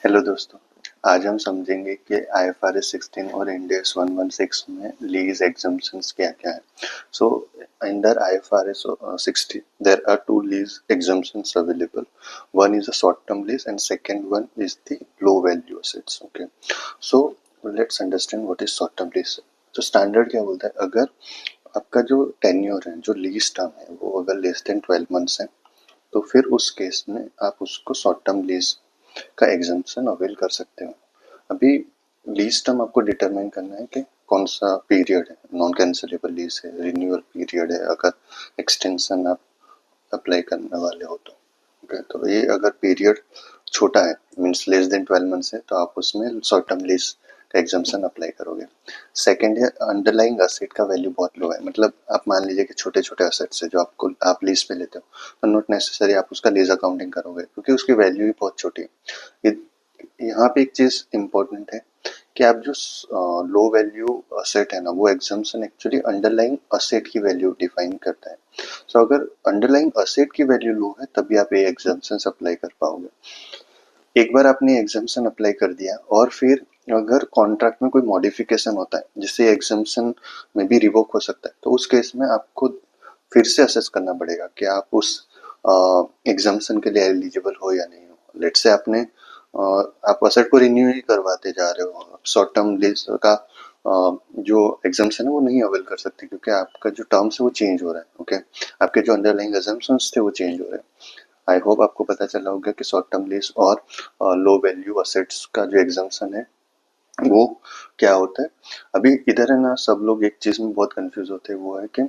Hello दोस्तों, आज हम समझेंगे कि आईएफआरएस 16 और इंड एस 116 में लीज एग्जम्पशंस क्या-क्या है। So under IFRS 16 there are two lease exemptions available. One is a short-term lease and second one is the low value assets. Okay, so let's understand what is short-term lease. तो standard क्या बोलता है, अगर आपका जो tenure है, जो lease term है, वो अगर लेस देन 12 मंथ्स है तो फिर उस केस में आप उसको शॉर्ट टर्म लीज का एग्जम्पशन अवेल कर सकते हो। अभी लीज टर्म आपको डिटरमाइन करना है कि कौन सा पीरियड है, नॉन कैंसिलेबल लीज है, रिन्यूअल पीरियड है, अगर एक्सटेंशन आप अप्लाई करने वाले हो तो। ओके, तो ये अगर पीरियड छोटा है मीन्स लेस देन 12 मंथ्स है तो आप उसमें शॉर्ट टर्म लीज का एग्जम्पशन अप्लाई करोगे। सेकेंड है अंडरलाइंग असेट का वैल्यू बहुत लो है, मतलब आप मान लीजिए कि छोटे छोटे असेट्स है जो आपको आप लीज पे लेते हो तो नॉट नेसेसरी आप उसका लीज अकाउंटिंग करोगे क्योंकि उसकी वैल्यू ही बहुत छोटी है। यहाँ पे एक चीज इम्पोर्टेंट है कि आप जो लो वैल्यू असेट है ना, वो एग्जम्पशन एक्चुअली अंडरलाइंग असेट की वैल्यू डिफाइन करता है। सो अगर अंडरलाइंग असेट की वैल्यू लो है तभी आप ये एग्जम्पशन अप्लाई कर पाओगे। एक बार आपने एग्जम्पशन अप्लाई कर दिया और फिर अगर कॉन्ट्रैक्ट में कोई मॉडिफिकेशन होता है जिससे एग्जम्पशन में भी रिवोक हो सकता है तो उस केस में आपको फिर से असेस करना पड़ेगा कि आप उस एग्जम्पशन के लिए एलिजिबल हो या नहीं हो। लेट्स से आपने आप असेट को रिन्यू ही करवाते जा रहे हो, शॉर्ट टर्म लीज का जो एग्जम्पशन है वो नहीं अवेल कर सकते क्योंकि आपका जो टर्म्स है वो चेंज हो रहा है। ओके, आपके जो अंडरलाइंग अजम्पशंस थे वो चेंज हो रहे हैं। आई होप आपको पता चला होगा कि शॉर्ट टर्म लीज और लो वैल्यू असेट्स का जो एग्जम्पशन है वो क्या होता है। अभी इधर है ना, सब लोग एक चीज में बहुत कंफ्यूज होते हैं, वो है कि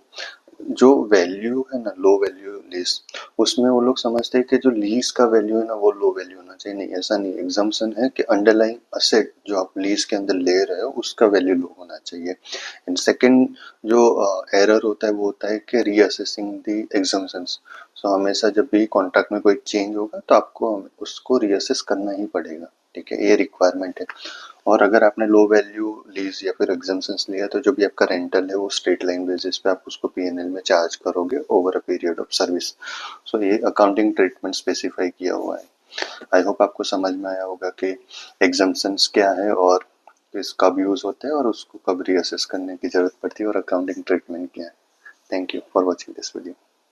जो वैल्यू है ना, लो वैल्यू लीज, उसमें वो लोग समझते हैं कि जो लीज का वैल्यू है ना वो लो वैल्यू होना चाहिए। नहीं, ऐसा नहीं। एग्जम्पशन है कि अंडरलाइंग असेट जो आप लीज के अंदर ले रहे हो उसका वैल्यू लो होना चाहिए। एंड सेकंड जो एरर होता है वो होता है कि रीअसेसिंग द एग्जम्पशंस। सो हमेशा जब भी कॉन्ट्रैक्ट में कोई चेंज होगा तो आपको उसको रीअसेस करना ही पड़ेगा। ठीक है, ये रिक्वायरमेंट है। और अगर आपने लो वैल्यू लीज या फिर एग्जम्पशंस लिया तो जो भी आपका रेंटल है वो स्ट्रेट लाइन बेसिस पे आप उसको पीएनएल में चार्ज करोगे over a period of service. So ये अकाउंटिंग ट्रीटमेंट स्पेसिफाई किया हुआ है। आई होप आपको समझ में आया होगा कि एग्जम्पशंस क्या है और इस कब यूज होते हैं और उसको कब रीअसेस करने की जरूरत पड़ती है और अकाउंटिंग ट्रीटमेंट क्या है। Thank you for watching this video.